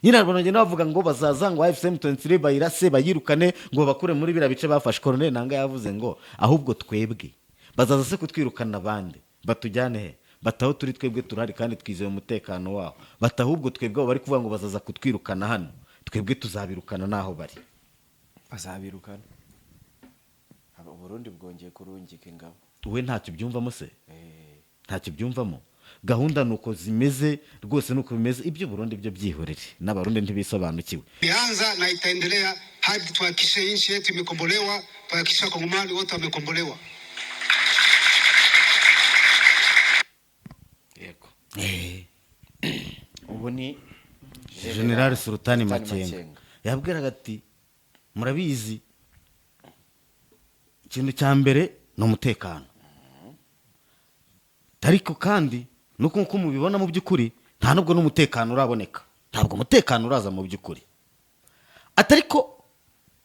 nyine abantu bavuga ngo bazaza ngo FCM 23 bayirase bayirukane ngo bakure muri bira bice bafashe. Colonel Nanga yavuze ngo ahubwo twebwe bazaza se kutwirukana abandi batujyane he, bataho turi twebwe turari kandi twizeye umutekano waho, batahubwo twebwe bari kuvuga ngo bazaza kutwirukana hano, twebwe tuzabirukana naho bari. Bazabirukana abo Burundi bwongeye kurungika ingabo. We ntacyo byumvamo se? Ntacyo byumvamo. Gahunda nuko zimeze rwose, nuko bimeze. Ibyo Burundi byo byihorere, n'abarundi ntibisobanukiwe. Ianza na itaendelea hadi tuhakishe nchi yetu imekombolewa, tuhakisha Kongomani wote wamekombolewa. Yego. Ubu ni General Sultani Makenga yabwiraga ati murabizi ikintu cya mbere no umutekano, ariko kandi nuko mubibona mu by'ukuri nta nubwo n'umutekano uraboneka, ntabwo umutekano uraza mu by'ukuri, atariko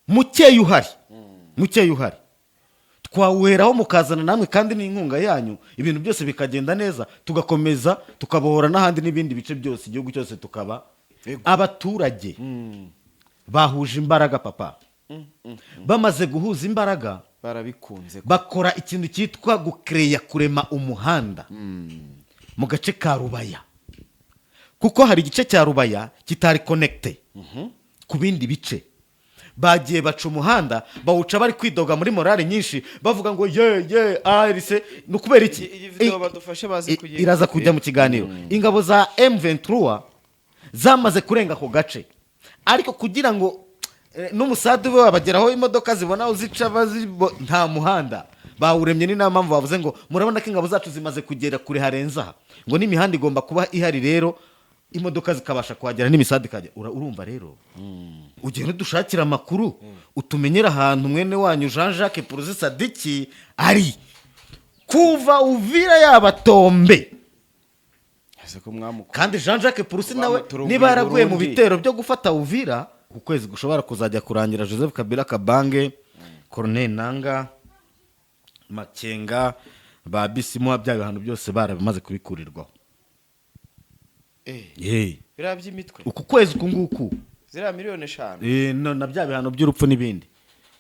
mukeya uhari twawuheraho mukazana namwe kandi n'inkunga yanyu, ibintu byose bikagenda neza, tugakomeza tukabohora n'ahandi n'ibindi bice byose, igihugu cyose tukaba abaturage bahuje imbaraga. Papa bamaze guhuza imbaraga barabikunze, bakora ikintu cyitwa gukereya, kurema umuhanda mu gace ka Rubaya, kuko hari igice cya Rubaya kitari connecte ku bindi bice. Bagiye baca umuhanda bawuca bari kwidoga muri morale nyinshi bavuga ngo ARC nukubera iki iraza kujya mu kiganiro. Ingabo za M23 zamaze kurenga ako gace, ariko kugira ngo n'umusadu we wabageraho imodoka zibona uzica nta muhanda bawuremye. Ni mpamvu bavuze ngo murabona ko ingabo zacu zimaze kugera kure harenza, ngo n'imihanda igomba kuba ihari, rero imodoka zikabasha kuhagera n'imisadu ikajya. Urumva rero ugenda dushakira amakuru utumenyera ahantu mwene wanyu Jean Jacques Puruzi Sadiki ari kuva Uvira yabatombe, kandi Jean Jacques Puruzi nawe niba yaraguye mu bitero byo gufata Uvira, ukwezi gushobora kuzajya kurangira Joseph Kabila Kabange, Colonel Nanga, Makenga, ba Bisimu, bya bihantu byose barabimaze kubikurirwaho. birabye imitwe uku kwezi kunguku zira miliyoni 5 no na bya bihano by'urupfu n'ibindi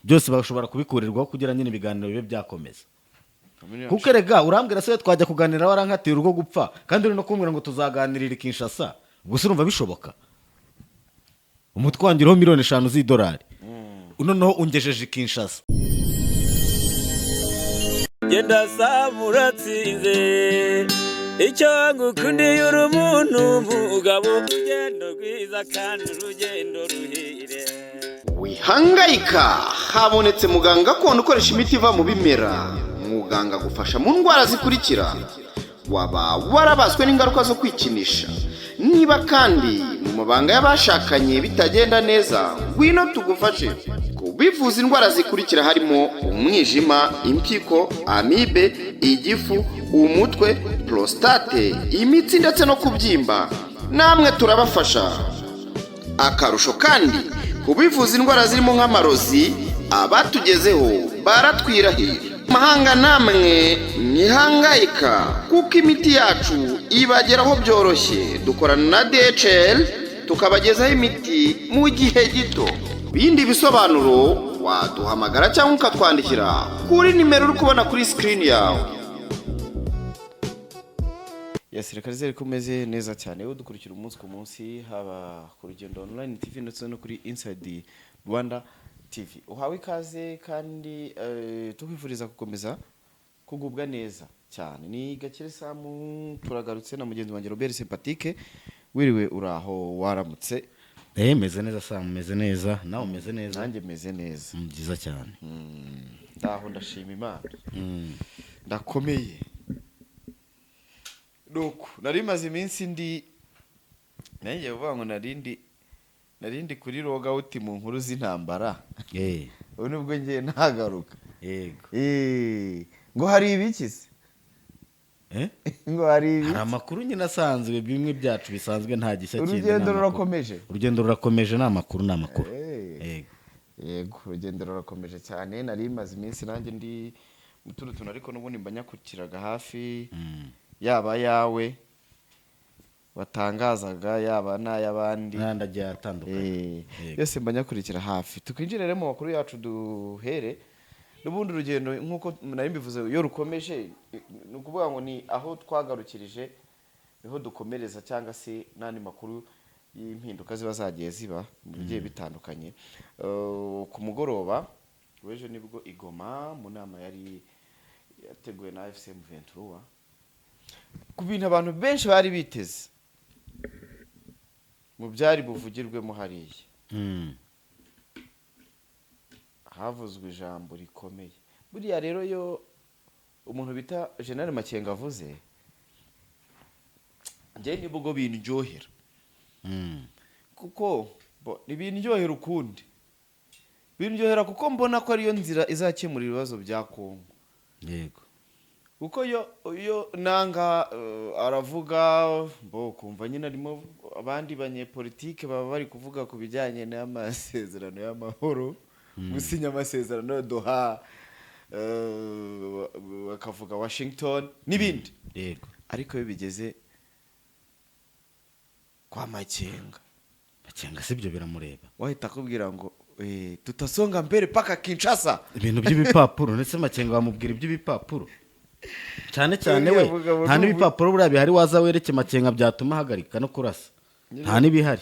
byose bashobora kubikurirwaho kugira nyine ibiganiro bibe byakomeza. Kuko erega urambwira se twajya kuganira warankatiye urugo gupfa, kandi uri no kumbwira ngo tuzaganirira Kinshasa, gusa urumva bishoboka? Umutwangiraho miliyoni 5 z'idolari noneho ungejeje Kinshasa. Genda samuratsinze icyo ngukundiye uri umuntu mugabo, urugendo rwiza kandi urugendo ruhire. Wihangayika, habonetse muganga gakondo ukoresha imiti iva mu bimera. Muganga gufasha mu ndwara zikurikira: waba warabaswe n'ingaruka zo kwikinisha, niba kandi mu mabanga y'abashakanye bitagenda neza, ngwino tugufashe kubivuza indwara zikurikira, harimo umwijima, impyiko, amibe, igifu, umutwe, prostate, imitsi ndetse no kubyimba. Namwe turabafasha. Akarusho kandi kubivuza indwara zirimo nk'amarozi, abatugezeho baratwirahira. Mahanga namwe mwihangayika, kuko imiti yacu ibageraho byoroshye. Dukorana na DHL tukabagezaho imiti mu gihe gito. Bindi bisobanuro waduhamagara cyangwa ukatwandikira kuri nimero uri kubona kuri screen yawe. Reka rizere ko umeze neza cyane, udukurikira umunsi ku munsi, haba ku Rugendo Online TV ndetse no kuri Inside Rwanda TV. Uhawe ikaze kandi tukwifuriza gukomeza kugubwa neza cyane. Ni Gakire Samu, turagarutse na mugenzi wanjye Robert Sympathique. Wiriwe uraho, waramutse? Meze neza Samu, meze neza. Nawe umeze neza? Nanjye meze neza. Byiza cyane. Ndaho ndashima Imana. Ndakomeye. Nuko nari maze iminsi ndi nanjye uvuga ngo narindi kuri roga uti mu nkuru z'intambara. Ubu nibwo ngiye nagaruka. Yego. Ngo hari ibikize? Ngo hari ibiki? Hari amakuru nyine asanzwe, bimwe byacu bisanzwe, nta gishya kindi. Urugendo rurakomeje. Urugendo rurakomeje, n'amakuru. Yego. Yego, urugendo rurakomeje cyane. Nari maze iminsi nanjye ndi muturutu, ariko n'ubundi mbanyakukiraga hafi. Yaba yawe watangazaga yaba n'ay'abandi n'ayandi agiye atandukanye. Yego. yose mba nyakurikira hafi. Tukwinjire rero mu makuru yacu duhere n'ubundi urugendo nk'uko nari mbivuze iyo rukomeje ni ukuvuga ngo ni aho twagarukirije niho dukomereza cyangwa se n'andi makuru y'impinduka ziba zagiye ziba mu bigiye bitandukanye. Ku mugoroba w'ejo nibwo i Goma mu nama yari yateguwe na FCM 23 ku bintu abantu benshi bari biteze mu byari buvugirwemo hariya havuzwe ijambo rikomeye. Buriya rero yo umuntu bita General Makenga avuze njye nibwo binryohera kuko ibinryohera ukundi binryohera kuko mbona ko ariyo nzira izakemura ibibazo bya Kongo. Yego. Kuko yo nanga aravuga kumva nyine arimo abandi banyepolitike baba bari kuvuga ku bijyanye n'amasezerano y'amahoro, gusinya amasezerano ya Doha, bakavuga Washington n'ibindi. Yego. Ariko iyo bigeze kwa Makenga sibyo biramureba, wahita akubwira ngo tutasonga mbere paka Kinshasa. Ibintu by'ibipapuro ndetse Makenga bamubwira iby'ibipapuro cyane we nta n'ibipapuro buriya bihari waza wereke Makenga byatuma hagarika no kurasa, nta n'ibihari.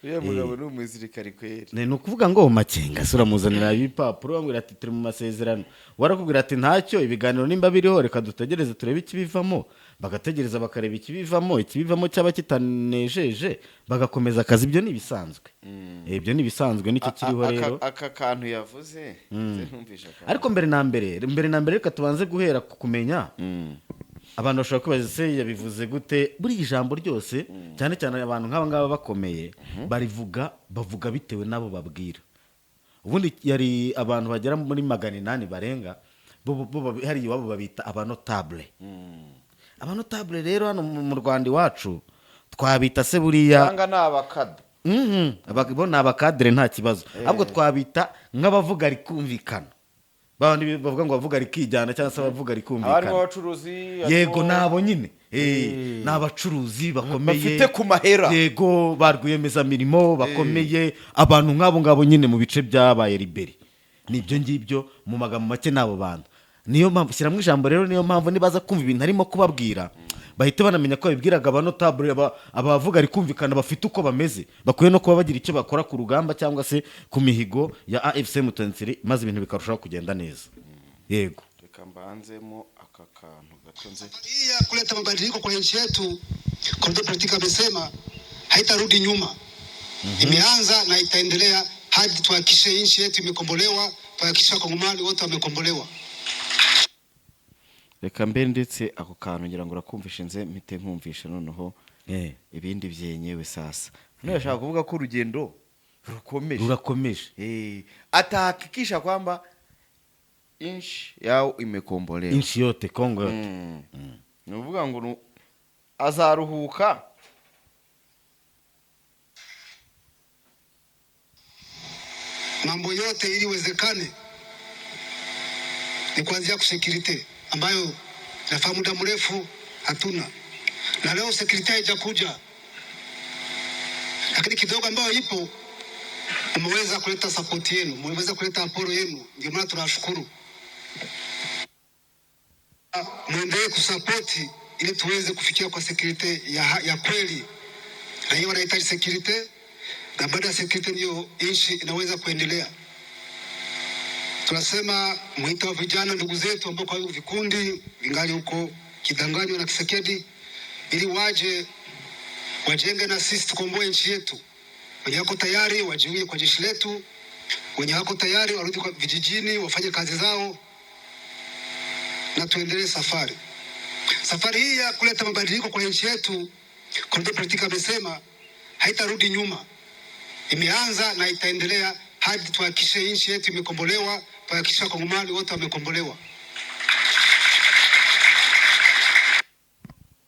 Uyu mugabo ni umusirikare kweri. Ni ukuvuga ngo Makenga se uramuzanira ibipapuro bamubwira ati turi mu masezerano, warakubwira ati ntacyo ibiganiro nimba biriho reka dutegereze turebe ikibivamo, bagategereza bakareba ikibivamo cyaba kitanejeje bagakomeza akazi. Ibyo ni ibisanzwe, ibyo ni ibisanzwe nicyo kiriho rero. Aka kantu yavuze ariko mbere na mbere reka tubanze guhera ku kumenya abantu bashobora kwibaza se yabivuze gute. Buri ijambo ryose cyane cyane abantu nk'aba ngaba bakomeye bavuga bitewe n'abo babwira. Ubundi yari abantu bagera muri 800 barenga hari iwabo babita abanotable. Abanotable rero hano mu Rwanda iwacu twabita se buriya cyangwa n'abakada. Bo ni abakadire nta kibazo, ahubwo twabita nk'abavuga rikumvikana. Bandi bavuga ngo bavuga rikijyana cyangwa se bavuga rikumvikana. Harimo abacuruzi. Yego nabo nyine n'abacuruzi bakomeye bafite ku mahera. Yego barwiyemeza mirimo bakomeye, abantu nk'abo nyine mu bice byabaye liberi. Nibyo ngibyo mu magambo make n'abo bantu. Niyo mpamvu shyiramo ijambo rero, niyo mpamvu nibaza kumva ibintu arimo kubabwira bahita banamenya ko babibwiraga abanotable abavuga rikumvikana bafite uko bameze, bakwiye no kuba bagira icyo bakora ku rugamba cyangwa se ku mihigo ya AFC M23 maze ibintu bikarushaho kugenda neza. Yego. Reka mbanzemo aka kantu gatonze. Hii kuleta mabadiliko kwa nchi yetu, kwa politika amesema haitarudi nyuma. Imeanza na itaendelea hadi tuhakikishe nchi yetu imekombolewa, tuhakikishe Wakongomani wote wamekombolewa. Reka mbe ndetse ako kantu ngira ngo urakumvishe nze mpite nkumvisha noneho ibindi byenyewe sasa. None ashaka kuvuga ko urugendo rurakomeje. Atahakikisha kwamba nchi yao imekombolewa, nchi yote Kongo yote. Ni uvuga ngo azaruhuka mambo yote ili iwezekane ni kuanzia kusekirite ambayo nafahamu muda mrefu hatuna, na leo sekirite haijakuja, lakini kidogo ambayo ipo umeweza kuleta support yenu, umeweza kuleta aporo yenu, ndio maana tunashukuru. Muendelee kusapoti ili tuweze kufikia kwa sekirite ya kweli, na hiyo wanahitaji sekirite, na baada ya sekirite ndio nchi inaweza kuendelea. Tunasema mwito wa vijana ndugu zetu ambao kwa hiyo vikundi vingali huko Kidanganywa na Kisekedi, ili wajenge na sisi tukomboe nchi yetu. Wenye wako tayari wajiunge kwa jeshi letu, wenye wako tayari warudi kwa vijijini wafanye kazi zao, na tuendelee safari. Safari hii ya kuleta mabadiliko kwa nchi yetu, kwa politika amesema haitarudi nyuma. Imeanza na itaendelea hadi tuhakikishe nchi yetu imekombolewa, tuhakikishe Wakongomani wote wamekombolewa.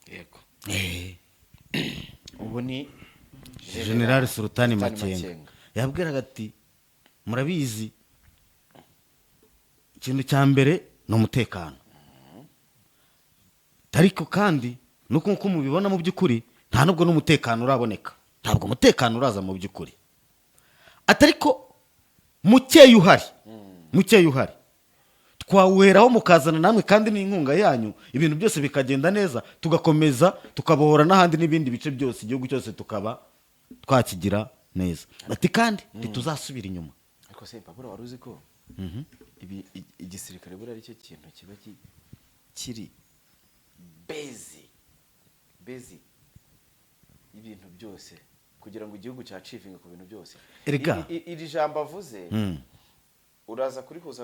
Yego. Ubu ni General Sultani Makenga yabwiraga ati murabizi ikintu cya mbere no umutekano, ariko kandi nuko mubibona mu by'ukuri nta nubwo n'umutekano uraboneka, ntabwo umutekano uraza mu by'ukuri. atari ko mukeya uhari twawuheraho mukazana namwe kandi n'inkunga yanyu, ibintu byose bikagenda neza, tugakomeza tukabohora n'ahandi n'ibindi bice byose, igihugu cyose tukaba twakigira neza. ati kandi ntituzasubira inyuma. ariko se Pablo wari uzi ko igisirikare buri ari cyo kintu kiba kiri bezi y'ibintu byose kugira ngo igihugu cyacivinga ku bintu byose. Iri jambo avuze uraza kurihuza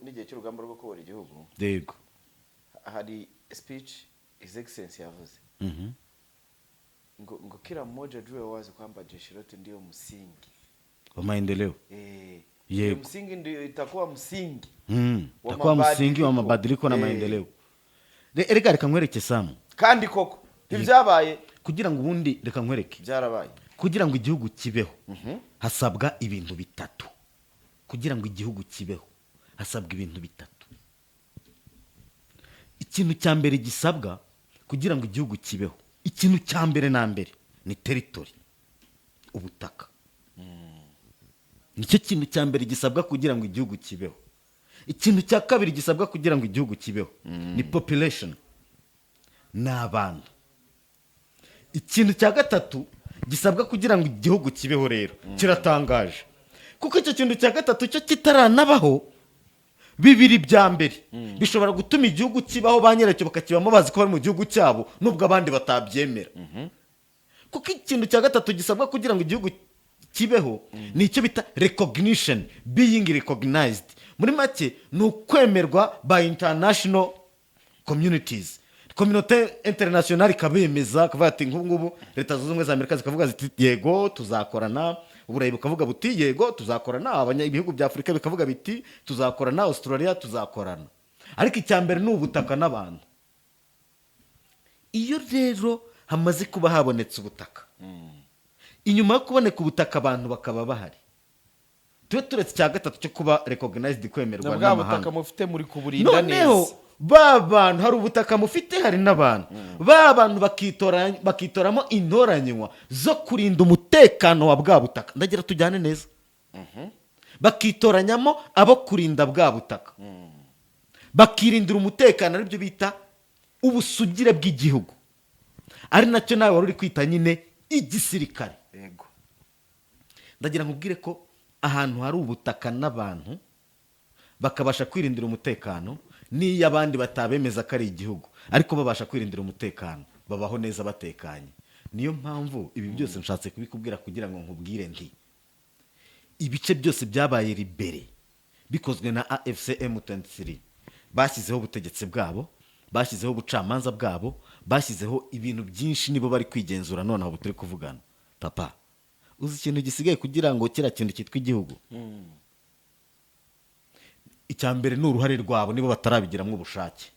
n'igihe cy'urugamba rwo kubora igihugu. Yego, hari speech his excellency yavuze ngo kila mmoja ajue wazi kwamba jeshi letu ndio msingi wa maendeleo. Yego, msingi ndio itakuwa msingi itakuwa msingi wa mabadiliko na maendeleo. Reka nkwereke Samu, kandi koko ibyabaye kugira ngo ubundi reka nkwereke byarabaye, kugira ngo igihugu kibeho hasabwa ibintu bitatu. Kugira ngo igihugu kibeho hasabwa ibintu bitatu. Ikintu cya mbere gisabwa kugira ngo igihugu kibeho, ikintu cya mbere na mbere ni territory, ubutaka. Nicyo kintu cya mbere gisabwa kugira ngo igihugu kibeho. Ikintu cya kabiri gisabwa kugira ngo igihugu kibeho ni population, n'abantu. Ikintu cya gatatu gisabwa kugira ngo igihugu kibeho rero kiratangaje, kuko icyo kintu cya gatatu cyo kitaranabaho. Bibiri bya mbere bishobora gutuma igihugu kibaho, ba nyiracyo bakakibamo bazi ko bari mu gihugu cyabo nubwo abandi batabyemera. Kuko ikintu cya gatatu gisabwa kugira ngo igihugu kibeho ni icyo bita recognition, being recognized. Muri make ni ukwemerwa by international communities, communauté internationale ikabemeza, kavuga ati nk'ubu leta zunze ubumwe za Amerika zikavuga ziti yego tuzakorana, Uburayi bukavuga buti yego tuzakorana, ibihugu bya Afurika bikavuga biti tuzakorana, Australia tuzakorana. Ariko icya mbere ni ubutaka n'abantu. Iyo rero hamaze kuba habonetse ubutaka, inyuma yo kuboneka ubutaka abantu bakaba bahari, tube turetse icya gatatu cyo kuba recognized, kwemerwa n'amahanga. Bwa butaka mufite muri kuburinda neza. Noneho ba bantu, hari ubutaka mufite, hari n'abantu. Ba bantu bakitoramo intoranywa zo kurinda umutekano wa bwa butaka. Ndagira tujyane neza. Bakitoranyamo abo kurinda bwa butaka, bakirindira umutekano, aribyo bita ubusugire bw'igihugu, ari nacyo nawe wari uri kwita nyine igisirikare. Yego, ndagira nkubwire ko ahantu hari ubutaka n'abantu bakabasha kwirindira umutekano, n'iyo abandi batabemeza ko ari igihugu ariko babasha kwirindira umutekano, babaho neza batekanye. Niyo mpamvu ibi byose nshatse kubikubwira kugira ngo nkubwire nti ibice byose byabaye libere bikozwe na AFC M23. Bashyizeho ubutegetsi bwabo, bashyizeho ubucamanza bwabo, bashyizeho ibintu byinshi, nibo bari kwigenzura none aho turi kuvugana. Papa, uzi ikintu gisigaye kugira ngo kira kintu cyitwa igihugu? Icya mbere ni uruhare rwabo, nibo batarabigiramo ubushake.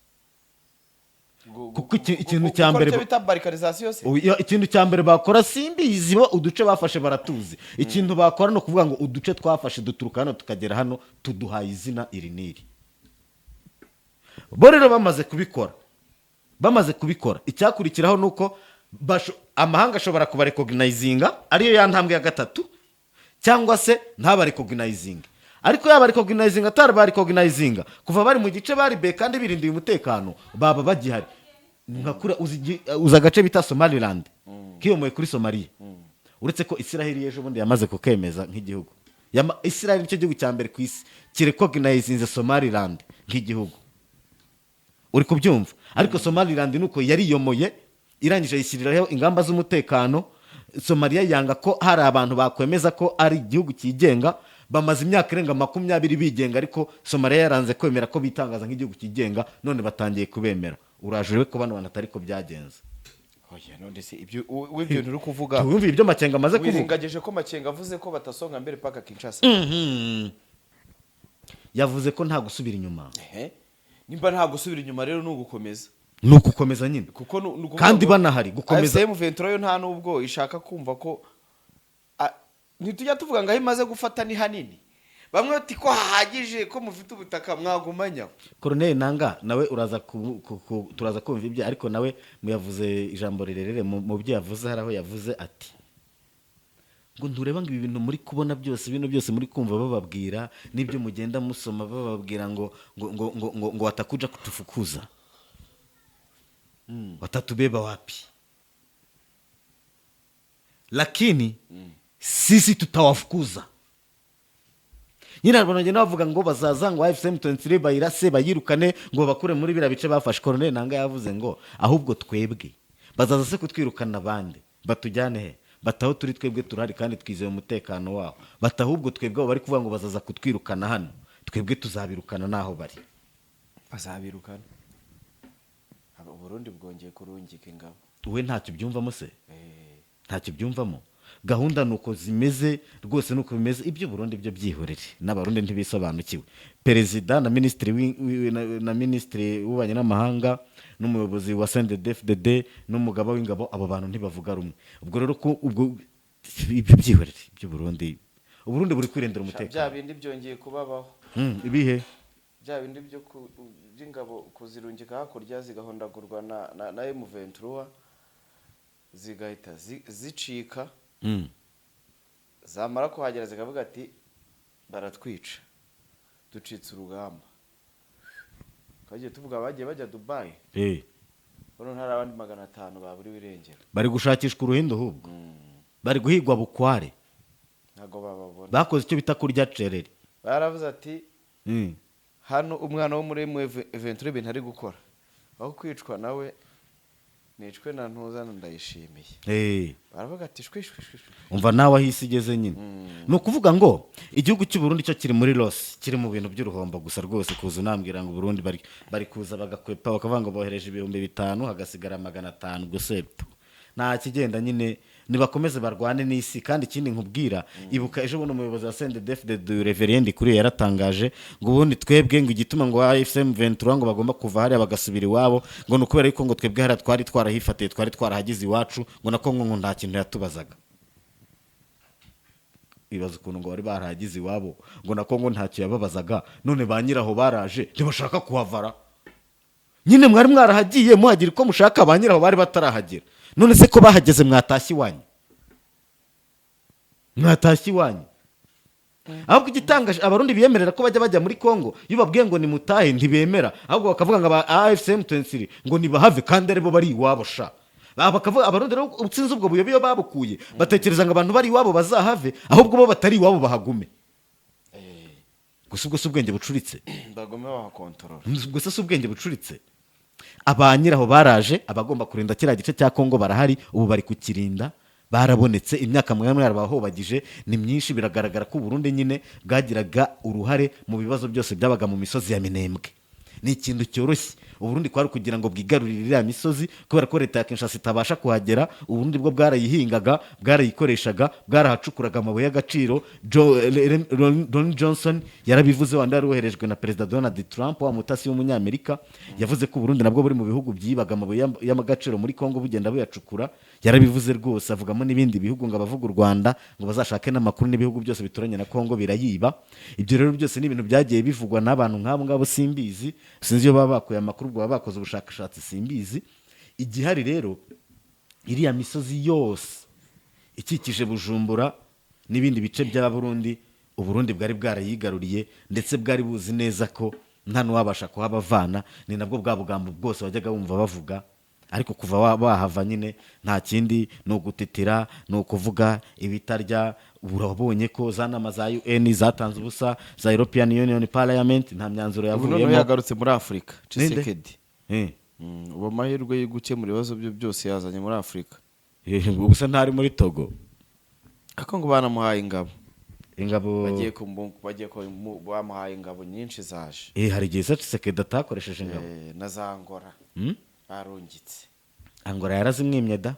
Kuko ikintu cya mbere bita barikarizasiyo se, ikintu cya mbere bakora simbizi, bo uduce bafashe baratuzi. Ikintu bakora no kuvuga ngo uduce twafashe duturuka hano tukagera hano tuduhaye izina iri niri. Bo rero bamaze kubikora, icyakurikiraho nuko amahanga ashobora kuba recognizinga, ariyo ya ntambwe ya gatatu, cyangwa se ntaba recognizinga. Ariko yaba recognizinga atari ba recognizinga, kuva bari mu gice bari be kandi birindiye umutekano, baba bagihari. Nkakura uzi agace bita Somaliland, kiyomoye kuri Somalia. Uretse ko Israel yejo bundi yamaze kukemeza nk'igihugu. Israel nicyo gihugu cya mbere ku isi kirecognizinze Somaliland nk'igihugu. Uri kubyumva? Ariko Somaliland nuko yariyomoye, irangije yishyiriraho ingamba z'umutekano. Somalia yanga ko hari abantu bakwemeza ko ari igihugu kigenga. Bamaze imyaka irenga 20 bigenga, ariko Somalia yaranze kwemera ko bitangaza nk'igihugu kigenga, none batangiye kubemera. Uraje ko bano bantu atari ko byagenze. Oya, none se ibyo w'ibyo uri kuvuga, wumva ibyo Makenga amaze kuvuga. Wiringajeje ko Makenga avuze ko batasonga mbere paka Kinshasa. Yavuze ko nta gusubira inyuma. Nimba nta gusubira inyuma rero n'ugukomeza. Nukukomeza nyine. Kuko kandi banahari gukomeza. M23 yo nta nubwo ishaka kumva ko ntitujya tuvuga ngo aho imaze gufata ni hanini. bamwe bati ko hahagije ko mufite ubutaka mwagumanya. Colonel Nanga nawe uraza turaza kumva ibyo, ariko nawe muyavuze ijambo rirerere mu byo yavuze. Hari aho yavuze ati ngo ntureba ngo ibi bintu muri kubona byose, bino byose muri kumva bababwira n'ibyo mugenda musoma bababwira ngo watakuja kutufukuza, watatubeba wapi, lakini sisi tutawafukuza. Nyine abantu bagenda bavuga ngo bazaza ngo AFCM 23 bayirase bayirukane ngo bakure muri bira bice bafashe. Colonel Nanga yavuze ngo ahubwo twebwe bazaza se kutwirukana abandi batujyane he, bataho turi twebwe turahari kandi twizeye umutekano wabo. Batahubwo twebwe abo bari kuvuga ngo bazaza kutwirukana hano, twebwe tuzabirukana naho bari. Bazabirukana. Burundi bwongeye kurungika ingabo. Uwe ntacyo byumvamo se? Ntacyo byumvamo. Gahunda nuko zimeze rwose, nuko bimeze. Ibyo Burundi byo byihorere, n'abarundi ntibisobanukiwe. Perezida na ministri w'ubanye n'amahanga n'umuyobozi wa CNDD-FDD n'umugaba w'ingabo, abo bantu ntibavuga rumwe. Ubwo rero ubwo ibyo byihorere ibyo Burundi buri kwirendera umutekano. Bya bindi byongeye kubabaho. Ibihe bya bindi byo by'ingabo kuzirungika hakurya zigahondagurwa na M23 zigahita zicika. Zamara kuhagera zikavuga ati baratwica, ducitse urugamba. Kagiye tuvuga bagiye bajya Dubai. Bano ntari abandi 500 baburi irengero. Bari gushakishwa uruhindo hubwo. Bari guhigwa bukware. Ntago bababona. Bakoze icyo bita kurya cerere. Baravuze ati hano umwana wo muri M23 ibintu ari gukora, aho kwicwa nawe nicwe na ntuzana ndayishimiye. Baravuga ati umva nawe ahisi igeze nyine. No kuvuga ngo igihugu cy'u Burundi cyo kiri muri loss, kiri mu bintu by'uruhombo gusa rwose. Kuza unambwira ngo Burundi bari kuza bagakwepa bakavuga ngo bohereje 5,000 hagasigara 500 guseto. Nta kigenda nyine, nibakomeze barwane n'isi. Kandi ikindi nkubwira, ibuka ejo buno umuyobozi wa CNDD-FDD Reverend kuri yaratangaje ngo ubundi twebwe ngo igituma ngo AFCM 23 ngo bagomba kuva hariya bagasubira iwabo ngo nukubera yuko ngo twebwe hariya twari twarahifatiye, twari twarahagize iwacu, ngo nako ngo nta kintu yatubazaga. Ibaza ukuntu ngo bari barahagize iwabo ngo nako ngo ntacyo yababazaga, none ba nyiraho baraje ntibashaka kuhavara. Nyine mwari mwarahagiye muhagira uko mushaka, ba nyiraho bari batarahagera. None se ko bahageze mwatashyi wanyu, ahubwo igitangaje abarundi biyemerera ko bajya muri Kongo, iyo babwiye ngo ni mutahe ntibemera, ahubwo bakavuga ngo AFCM 23 ngo nibahave kandi ari bo bari iwabo sha. Bakavuga abarundi rero utsinze ubwo buyobe babukuye, batekereza ngo abantu bari iwabo bazahave, ahubwo bo batari iwabo bahagume. Gusa ubwo ubwenge bucuritse bagome bahakontorora. Gusa ubwenge bucuritse. Abanyiraho baraje, abagomba kurinda kiriya gice cya Kongo barahari, ubu bari kukirinda, barabonetse. Imyaka mwari bahobagije ni myinshi. Biragaragara ko Burundi nyine bwagiraga uruhare mu bibazo byose byabaga mu misozi ya Minembwe. Ni ikintu cyoroshye. Uburundi kwari kugira ngo bwigarurire ya misozi, kubera ko leta ya Kinshasa itabasha kuhagera. Uburundi bwo bwarayihingaga, bwarayikoreshaga, bwarahacukuraga amabuye y'agaciro. Don Johnson yarabivuze, wanda yaroherejwe na Perezida Donald Trump, wa mutasi w'umunyamerika, yavuze ko Burundi nabwo buri mu bihugu byibaga amabuye y'agaciro muri Kongo bugenda buyacukura. Yarabivuze rwose, avugamo n'ibindi bihugu ngo abavuga u Rwanda ngo bazashake n'amakuru n'ibihugu byose bituranye na Kongo birayiba. Ibyo rero byose ni ibintu byagiye bivugwa n'abantu nk'abo ngabo simbizi, sinzi iyo baba bakuye amakuru ubwo bakoze ubushakashatsi simbizi. Igihari rero iriya misozi yose ikikije Bujumbura n'ibindi bice bya Burundi, Uburundi bwari bwarayigaruriye, ndetse bwari buzi neza ko nta n'uwabasha kuhabavana. Ni nabwo bwa bugambo bwose wajyaga wumva bavuga. Ariko kuva bahava nyine nta kindi, no gutitira, no kuvuga ibitarya. Urabonye ko za nama za UN zatanze ubusa, za European Union Parliament nta myanzuro yavuyemo. Ubu yagarutse muri Afrika. Tshisekedi ubu amahirwe yo gukemura ibibazo byose yazanye muri Afrika. Ubusa ntari muri Togo, ako ngo banamuhaye ingabo bagiye bamuhaye ingabo nyinshi zaje. Hari igihe Tshisekedi atakoresheje ingabo na za Angola arungitse. Angola yarazimwimye da.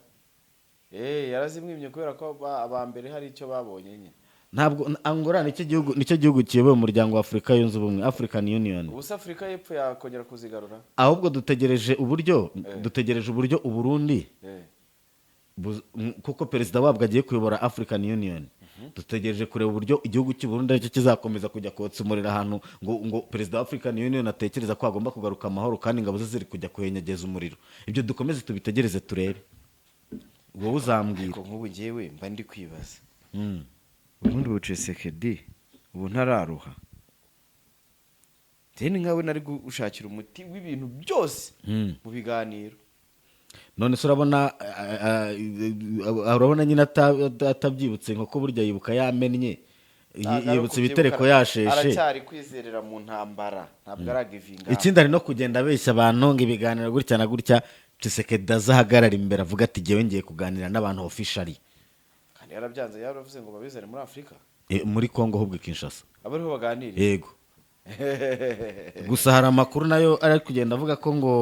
Yarazimwimye kubera ko abambere hari icyo babonye nyine. Ntabwo Angola nicyo gihugu kiyoboye umuryango wa Afrika yunze ubumwe, African Union. Ubusa Afrika y'Epfo yakongera kuzigarura. Ahubwo dutegereje uburyo Uburundi kuko perezida wabwo agiye kuyobora African Union dutegereje kureba uburyo igihugu cy'u Burundi aricyo kizakomeza kujya kotsa umuriro ahantu ngo perezida wa African Union atekereza ko hagomba kugaruka amahoro kandi ingabo ze ziri kujya kuhenyegeza umuriro. Ibyo dukomeze tubitegereze turebe, wowe uzambwira. ariko nk'ubu ngewe mba ndi kwibaza ubundi Tshisekedi ubu ntararuha deni nkawe nari gushakira umuti w'ibintu byose mu biganiro. None se urabona nyine atabyibutse nk'uko burya yibuka yamennye, yibutse ibitereko yasheshe, aracyari kwizerera mu ntambara, ntabwo aragivinga. ikindi ari no kugenda abeshya abantu ngo ibiganiro gutya na gutya. Tshisekedi azahagarara imbere avuga ati jyewe ngiye kuganira n'abantu officially, kandi yarabyanze, yaravuze ngo babizane muri Afurika, muri Congo ahubwo Kinshasa abariho baganira. yego. Gusa hari amakuru nayo ari kugenda avuga ko ngo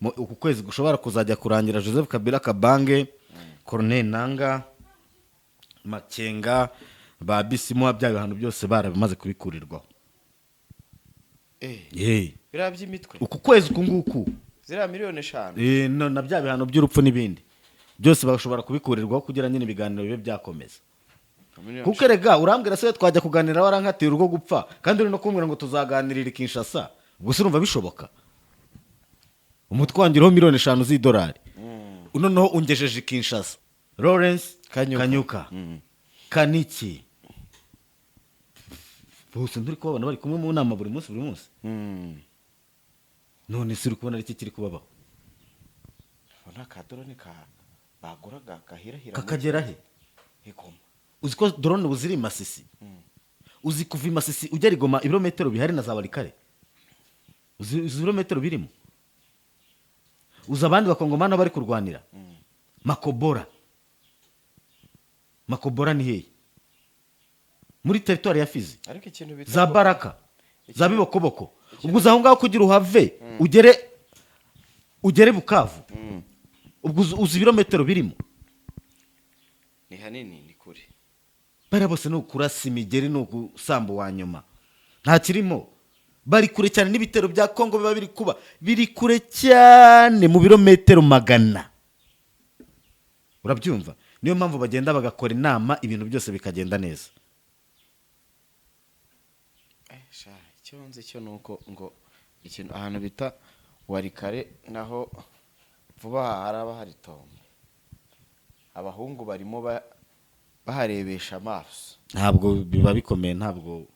uku kwezi gushobora kuzajya kurangira Joseph Kabila Kabange, Corneille Nangaa, Makenga, ba Bisimwa, bya bihano byose baramaze kubikurirwaho. biriya by'imitwe Uku kwezi kunguku ziriya miliyoni 5 na bya bihano by'urupfu n'ibindi byose bashobora kubikurirwaho kugira nyine ibiganiro bibe byakomeza. Kuko erega urambwira se twajya kuganira warankatira urwo gupfa kandi uri no kumbwira ngo tuzaganirira Kinshasa, ubwo se urumva bishoboka? Umutwe wangiraho miliyoni 5 z'idolari, noneho ungejeje Kinshasa. Lawrence Kanyuka, Kaniki, bose nduri kubabona bari kumwe mu nama buri munsi. None se uri kubona iki kiri kubabaho? nta kadorone baguraga gahirahira Kakagera he? Igoma. Uzi ko drone ubu ziri Masisi, uzi kuva Masisi ugera Igoma ibirometero bihari na za Walikare, uzi ibirometero birimo. Uzi abandi bakongomana bari kurwanira Makobora ni hehe? Muri territoire ya Fizi, ariko ikintu bita za Baraka, za Bibokoboko. Ubwo uzaho ngaho kugira uhave ugere Bukavu, ubwo uzi ibirometero birimo. ni hanini, ni kure. Bariya bose ni ukurasa imigeri, ni ugusamba wa nyuma, nta kirimo. Bari kure cyane n'ibitero bya Kongo biba biri kure cyane mu birometero 100. Urabyumva? Niyo mpamvu bagenda bagakora inama, ibintu byose bikagenda neza. Icyo nzi cyo nuko ngo ikintu ahantu bita Walikare naho vuba haraba hari tombe, abahungu barimo baharebesha amaso. Ntabwo biba bikomeye, ntabwo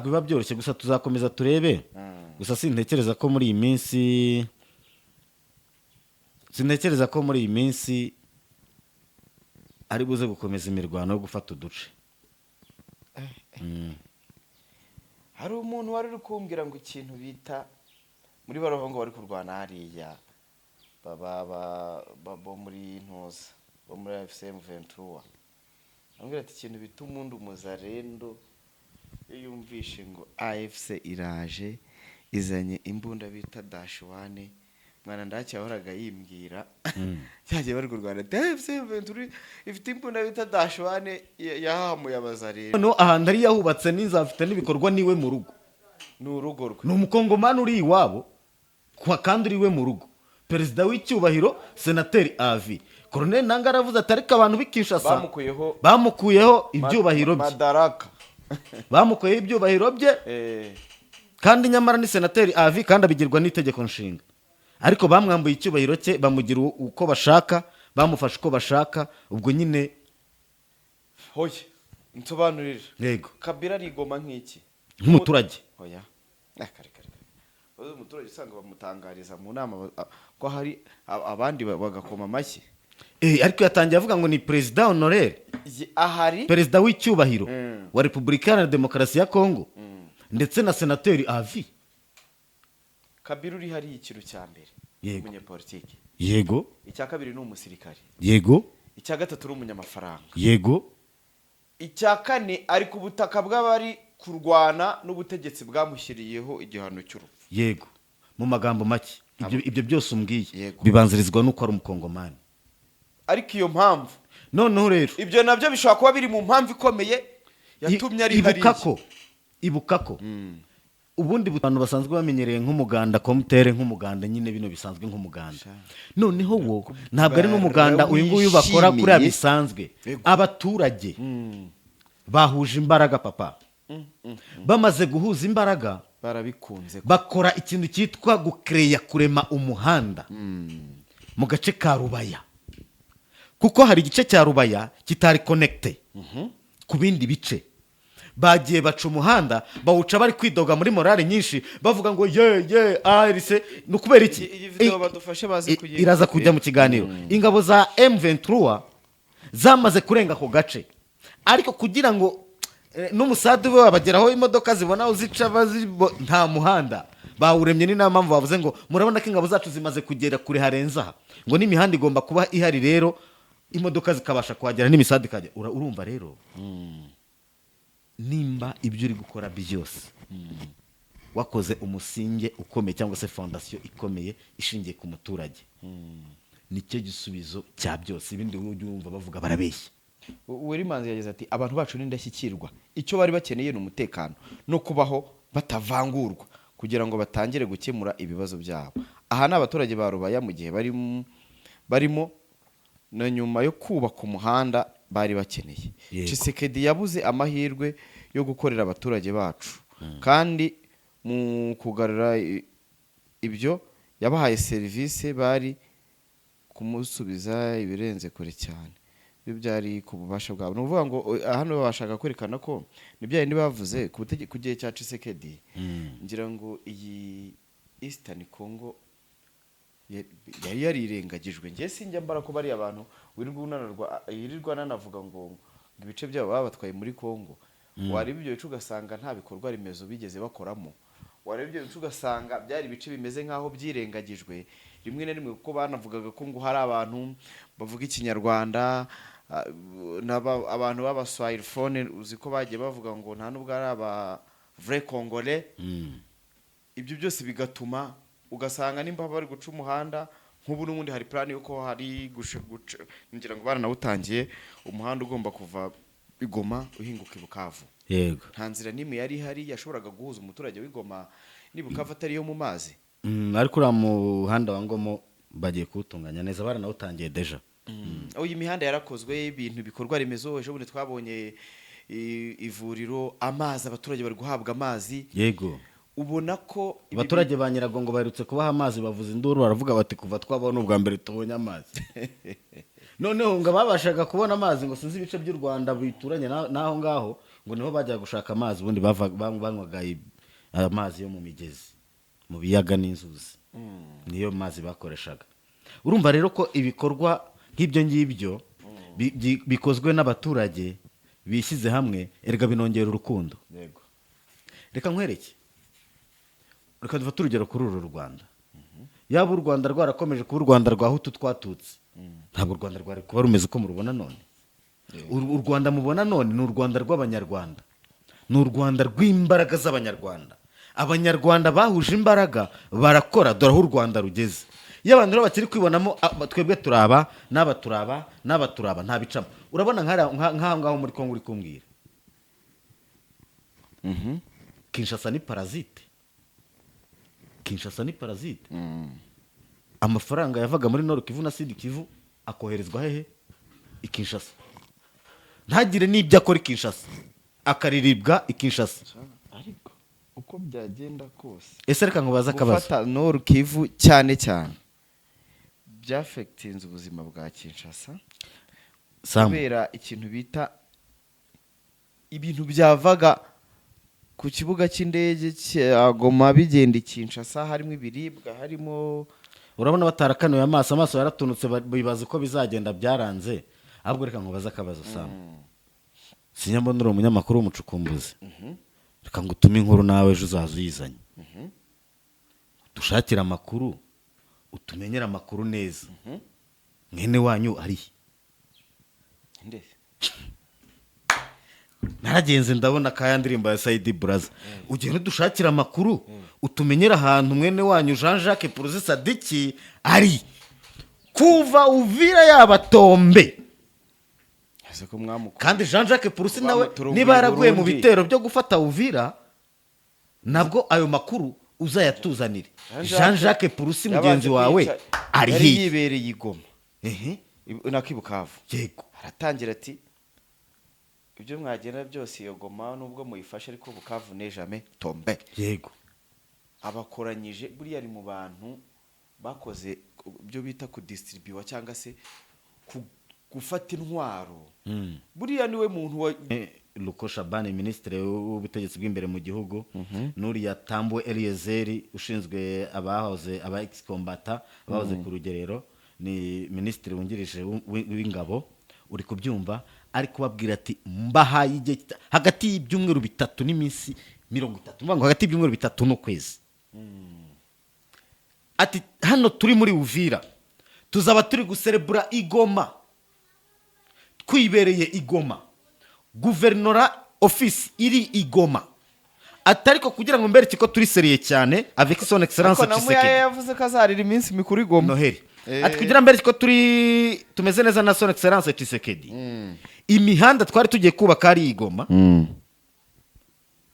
biba byoroshye. Gusa tuzakomeza turebe. Gusa sintekereza ko muri iyi minsi ari buze gukomeza imirwano yo gufata uduce. Hari umuntu wari uri kumbwira ngo ikintu bita muri barohongo bari kurwana hariya bo muri Ntoza, bo muri FCM 23, ambwira ati ikintu bita umundu muzarendo yumvishe ngo AFC iraje izanye imbunda bita -1, mwana ndacyahoraga yimbwira cyagiye bari kurwana AFC 23 ifite imbunda bita -1 yahamuye abazarendo. No ahantu ari yahubatse n'inzafite n'ibikorwa niwe mu rugo, ni urugo rwe, ni umukongomani uri iwabo kandi uri we mu rugo. Perezida w'icyubahiro Senateri Avi Corneille Nangaa aravuze ati ariko abantu b'Kinshasa bamukuyeho ibyubahiro bye, madaraka bamukuyeho ibyubahiro bye, kandi nyamara ni Senateri Avi kandi abigirwa n'itegeko nshinga, ariko bamwambuye icyubahiro cye, bamugira uko bashaka, bamufashe uko bashaka. Ubwo nyine hoye nsobanurira. Yego. Kabila rigoma nk'iki? Nk'umuturage. Hoya. Kare. Umuturage usanga bamutangariza mu nama ko hari abandi bagakoma amashyi. Ariko yatangiye avuga ngo ni President Honoraire, ahari Perezida w'icyubahiro wa Repubulika Iharanira Demokarasi ya Kongo, ndetse na Senateri Avi. Kabila uri hari ikintu cya mbere, umunyapolitiki. Yego. Icya kabiri ni umusirikare. Yego. Icya gatatu ni umunyamafaranga. Yego. Icya kane ari ku butaka bw'abari kurwana n'ubutegetsi bwamushyiriyeho igihano cy'urupfu. Yego. Mu magambo make ibyo byose umbwiye bibanzirizwa nuko ari umukongomani. Ariko iyo mpamvu noneho rero ibyo nabyo bishobora kuba biri mu mpamvu ikomeye yatumye ari hariya. Ibuka ko ubundi abantu basanzwe bamenyereye nk'umuganda komutere, nk'umuganda nyine bino bisanzwe nk'umuganda. Noneho wo ntabwo ari n'umuganda uyu nguyu bakora kuri abisanzwe abaturage bahuje imbaraga papa, bamaze guhuza imbaraga barabikunze bakora ikintu cyitwa gukereya kurema umuhanda mu gace ka Rubaya, kuko hari igice cya Rubaya kitari konekite ku bindi bice. Bagiye baca umuhanda bawuca bari kwidoga muri morale nyinshi bavuga ngo ye arise. Ni ukubera iki? iyi video badufashe bazi kugira iraza kujya mu kiganiro. Ingabo za M23 zamaze kurenga ako gace, ariko kugira ngo n'umusadu we wabageraho imodoka zibona aho zica nta muhanda bawuremye. Ni nayo mpamvu bavuze ngo murabona ko ingabo zacu zimaze kugera kure harenze aha, ngo n'imihanda igomba kuba ihari, rero imodoka zikabasha kuhagera n'imisadu ikajya. Urumva rero nimba ibyo uri gukora byose wakoze umusinge ukomeye cyangwa se fondasiyo ikomeye ishingiye ku muturage, nicyo gisubizo cya byose. Ibindi ujye wumva bavuga barabeshya. Uwerimanzi yagize ati abantu bacu n'indashyikirwa, icyo bari bakeneye ni umutekano no kubaho batavangurwa kugira ngo batangire gukemura ibibazo byabo. Aha ni abaturage ba Rubaya mu gihe barimo na nyuma yo kubaka umuhanda bari bakeneye. Tshisekedi yabuze amahirwe yo gukorera abaturage bacu, kandi mu kugarura ibyo yabahaye serivisi bari kumusubiza ibirenze kure cyane. Ibyo byari ku bubasha bwabo. Ni ukuvuga ngo hano bashaka kwerekana ko nibyo yindi bavuze ku gihe cya Tshisekedi. Ngira ngo iyi Eastern Congo yari yarirengagijwe. Ngiye sinjya mbara ko bari abantu wirirwa nanavuga ngo ibice byabo babatwaye muri Congo. Wareba ibyo bice ugasanga nta bikorwa remezo bigeze bakoramo. Wareba ibyo bice ugasanga byari ibice bimeze nk'aho byirengagijwe rimwe na rimwe, kuko banavugaga ko ngo hari abantu bavuga ikinyarwanda, abantu b'abaswahilphone uzi ko bagiye bavuga ngo nta nubwo ari aba vrai congolais. Ibyo byose bigatuma ugasanga nimba bari guca umuhanda nk'ubu n'ubundi hari plan yuko hari ngira ngo baranawutangiye umuhanda ugomba kuva Igoma uhinguka Bukavu. Yego, nta nzira n'imwe yari hari yashoboraga guhuza umuturage w'Igoma n'Ibukavu atari yo mu mazi. ariko uriya muhanda wa Ngomo bagiye kuwutunganya neza, baranawutangiye deja. Iyi mihanda yarakozwe, ibintu bikorwa remezo. Ejo bundi twabonye ivuriro, amazi, abaturage bari guhabwa amazi. Yego, ubona ko abaturage ba Nyiragongo baherutse kubaha amazi, bavuza induru baravuga bati kuva twabona ubwa mbere tubonye amazi. Noneho ngo babashaga kubona amazi ngo sinzi ibice by'u Rwanda bituranye naho ngaho ngo niho bajya gushaka amazi, ubundi banywaga amazi yo mu migezi, mu biyaga n'inzuzi. Niyo mazi bakoreshaga. Urumva rero ko ibikorwa nk'ibyo ngibyo bikozwe n'abaturage bishyize hamwe, erega binongera urukundo. Yego, reka nkwereke, reka dufate urugero kuri uru Rwanda. Yaba u Rwanda rwarakomeje kuba u Rwanda rwa Hutu twatutse, ntabwo u Rwanda rwari kuba rumeze uko murubona none. U Rwanda mubona none ni u Rwanda rw'abanyarwanda, ni u Rwanda rw'imbaraga z'abanyarwanda. Abanyarwanda bahuje imbaraga barakora, dore aho u Rwanda rugeze. Iyo abantu rero bakiri kwibonamo twebwe turaba n'aba nta bicamo. Urabona nk'aho ngaho muri Kongo uri kumbwira, Kinshasa ni parasite. Kinshasa ni parasite. Amafaranga yavaga muri Nord Kivu na Sud Kivu akoherezwa hehe? I Kinshasa. Ntagire n'ibyo akora i Kinshasa, akariribwa i Kinshasa. ariko uko byagenda kose, Ese reka nkubaza akabazo. gufata Nord Kivu cyane byafectinze ubuzima bwa Kinshasa kubera ikintu bita ibintu byavaga ku kibuga cy'indege cya Goma bigenda i Kinshasa, harimo ibiribwa, harimo, urabona batarakanuye amaso yaratunutse, bibaza uko bizagenda byaranze. Ahubwo reka nkubaza akabazo Sam. Sinyambona uri umunyamakuru w'umucukumbuzi. Reka ngutume inkuru nawe ejo uzaza uyizanye. Dushakira amakuru, utumenyera amakuru neza. Mwene wanyu ari ndetse naragenze ndabona kaya ndirimbo ya Saidi Braza. Ugenda dushakira amakuru, utumenyera ahantu mwene wanyu Jean Jacques Puruzi Sadiki ari kuva Uvira yabatombe. Kandi Jean Jacques Puruzi nawe niba yaraguye mu bitero byo gufata Uvira, nabwo ayo makuru uzayatuzanire. Jean Jacques Puruzi mugenzi wawe ari yibereye i Goma ehe na Kibukavu. Yego, aratangira ati ibyo mwagenda byose iyo goma nubwo muyifashe ariko Bukavu ne jamais tombe yego abakoranyije buriya ari mu bantu bakoze byo bita ku distribuwa cyangwa se gufata intwaro buriya niwe muntu wa Luko Shabani ministre w'ubutegetsi bw'imbere mu gihugu n'uriya Tambo Eliezer ushinzwe abahoze aba ex-combatant abahoze ku rugerero ni ministre wungirije w'ingabo uri kubyumva ari kubabwira ati mbahaye igihe hagati y'ibyumweru 3 n'iminsi 30 mvango hagati y'ibyumweru 3 n'ukwezi ati hano turi muri Uvira tuzaba turi guserebura igoma twibereye igoma guverinora office iri igoma atariko kugira ngo mbereke ko turi seriye cyane avec son excellence Tshisekedi yavuze ko azarira iminsi mikuru igoma Noheli ati kugira mbereke ko tumeze neza na son excellence Tshisekedi imihanda twari tugiye kubaka ari igoma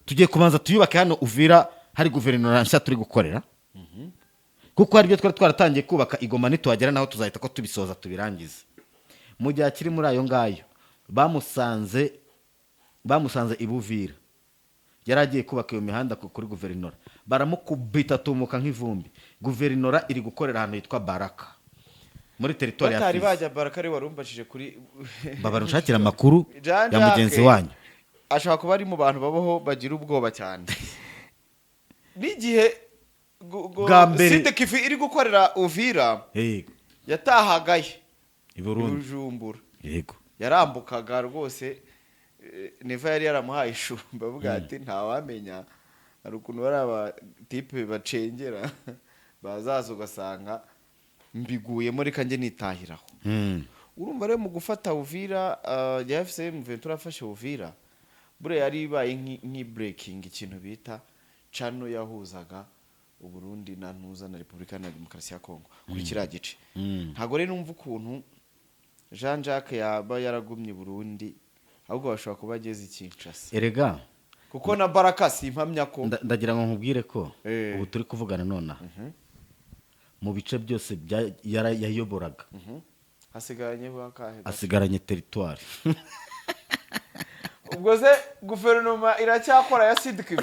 tugiye kubanza tuyubake hano Uvira hari guverinora nshya turi gukorera kuko hari byo twari twaratangiye kubaka igoma nitwagera naho tuzahita ko tubisoza tubirangize mu gihe akiri muri ayo ngayo bamusanze ibuvira yaragiye kubaka iyo mihanda kuri guverinora baramukubita tumuka nk'ivumbi guverinora iri gukorera ahantu yitwa Baraka muri territoire ya batari bajya Baraka ari warumbashije kuri babarushakira amakuru ya mugenzi wanyu ashaka kuba ari mu bantu babaho bagira ubwoba cyane n'igihe Site Kifi iri gukorera Uvira yego yatahagaye i Burundi Bujumbura yego yarambukaga rwose Neva yari yaramuhaye ishumba avuga ati ntawamenya hari ukuntu bari aba type bacengera bazaza ugasanga mbiguyemo reka nge nitahiraho urumva rero mu gufata Uvira yafise Ventura afashe Uvira bure yari ibaye breaking ikintu bita cano yahuzaga Uburundi na ntuza na Republika na Demokarasi ya Kongo kuri kiriya gice ntago rero numva ukuntu Jean Jacques yaba yaragumye Burundi ahubwo bashobora kuba ageze Kinshasa erega kuko na Baraka simpamya ko ndagira ngo nkubwire ko ubu turi kuvugana nona mu bice byose yayoboraga asigaranye territoire ubwo se guverinoma iracyakora ya Sud Kivu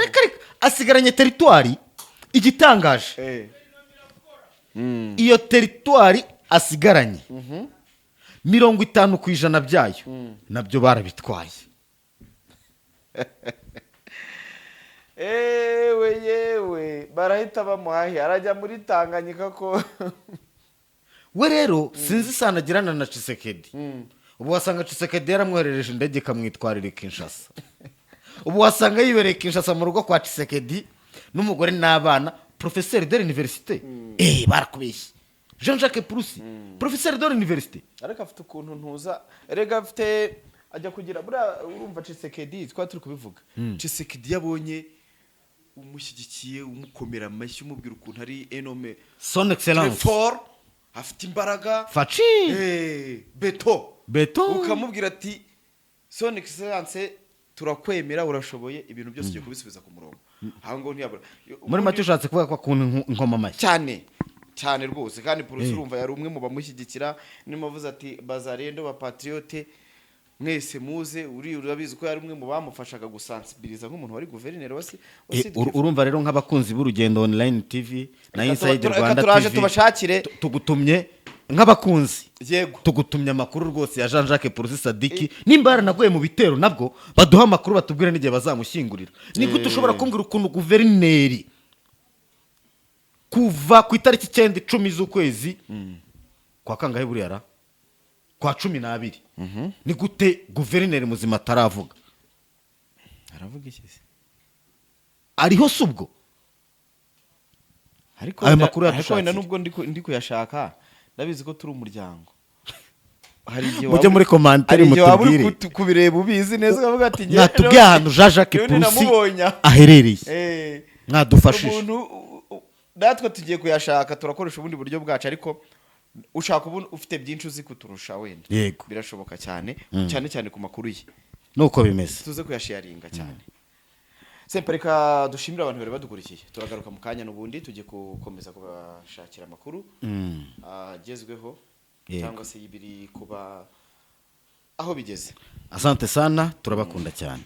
asigaranye territoire igitangaje iyo territoire asigaranye 50% byayo nabyo barabitwaye yewe barahita bamuhahi arajya muri Tanganyika ko we rero sinzi sanagirana na Tshisekedi ubu wasanga Tshisekedi yaramwoherereje indege kamwitwarira Kinshasa ubu wasanga yibereye Kinshasa mu rugo kwa Tshisekedi n'umugore n'abana professeur de l'université barakubeshye Jean-Jacques Purusi professeur de l'université ariko afite ukuntu ntuza erega afite ajya kugira bura urumva Tshisekedi turi kubivuga Tshisekedi yabonye umushyigikiye umukomera amashyi umubwira ukuntu ari enome son excellence fort afite imbaraga faci beto ukamubwira ati son excellence turakwemera urashoboye ibintu byose ugiye kubisubiza ku murongo aho ngo ntiyabura muri make ushatse kuvuga ko akuntu inkoma amashyi cyane rwose kandi Purusi urumva yari umwe mu bamushyigikira nimuvuze ati bazarendo ba patriote mwese muze urabizi ko yari umwe mu bamufashaga gusensibiliza nk'umuntu wari guverineri urumva rero nk'abakunzi b'urugendo online TV na Inside Rwanda TV tubashakire tugutumye nk'abakunzi yego tugutumye amakuru rwose ya Jean-Jacques Purusi Sadiki nimba yaranaguye mu bitero nabwo baduha amakuru batubwira n'igihe bazamushyingurira ni gute ushobora kumbwira ukuntu guverineri kuva ku itariki 9 z'ukwezi kwa kangahe buriyara kwa 12 ni gute guverineri muzima ataravuga aravuga iki se ariho subwo ariko ayo makuru ariko wenda nubwo ndi kuyashaka ndabizi ko turi umuryango hari igihe mujye muri commentaire mutubwire kubireba ubizi neza ukavuga ati natubwiye ahantu Jean-Jacques Purusi aherereye mwadufashije natwe tugiye kuyashaka turakoresha ubundi buryo bwacu ariko ushaka ubu ufite byinshi uzi kuturusha wenda yego birashoboka cyane cyane ku makuru ye nuko bimeze tuze kuyasharinga cyane Sempereka dushimira abantu bari badukurikiye turagaruka mu kanya n'ubundi tujye gukomeza kubashakira amakuru agezweho cyangwa se ibiri kuba aho bigeze. asante sana turabakunda cyane.